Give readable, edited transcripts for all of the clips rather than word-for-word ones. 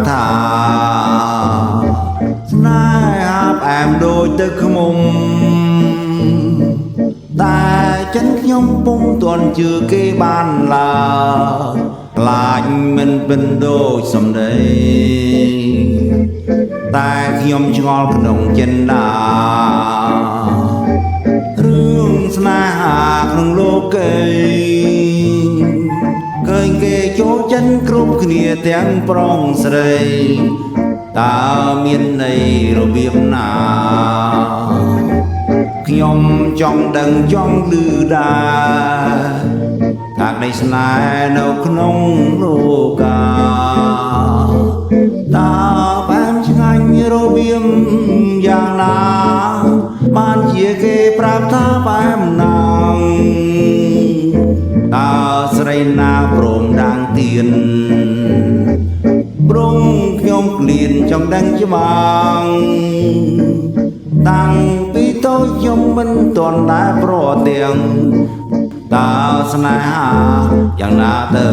บថាស្នេហាផ្អែមដូចទឹកឃ្មុំតែចិនខ្ញុំពុំទាន់ជឿគេបានឡើយខ្លាចមិនเป็นដូចសំដីតែខ្ញុំឆ្ងល់ក្នុងចិនដារឿងស្នេហាក្នុងលោកីឃើញគេចូលចិនគ្រប់គ្នាទាំងប្រុងស្រីតើមានន័យរបៀបណាខ្ញុំចង់ដឹងចង់ឮដែរថាក្តីស្នេហ៍នៅក្នុងលោកាតើបែបឆ្ងាញ់របៀបយ៉ាងណាបានជាគេប្រាប់ថាបែបណាងតើស្រីណាព្រមដាងទៀនព្រមខ្ញុំក្លៀនចង់ដឹងច្បាស់តាំងពីតូចខ្ញុំមិនទាន់ដែលប្រទាំងតើស្នេហាយ៉ាងណាទៅ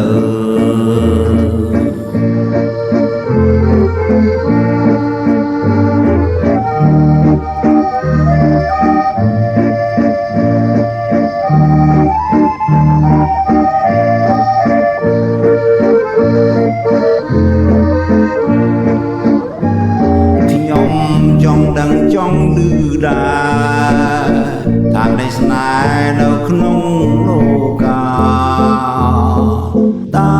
ខ្ញុំចង់ដឹងចង់ឮដែរថាក្តីស្នេហ៍នៅក្នុងលោកាតើ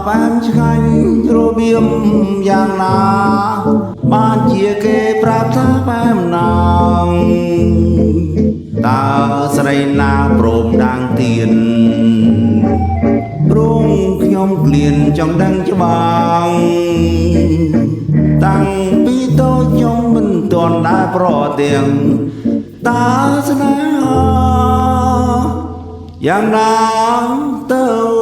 បែបឆ្ងាញ់របៀបយ៉ាងណាបានជាគេប្រាប់ថាបែបណាតើស្រីណាព្រមដាងទៀនព្រមខ្ញុំក្លៀនចង់ដឹងច្បាស់តាំងពីតូចខ្ញុំមិនទាន់ដែលប្រទាំងតើស្នេហាយ៉ាងណាទៅ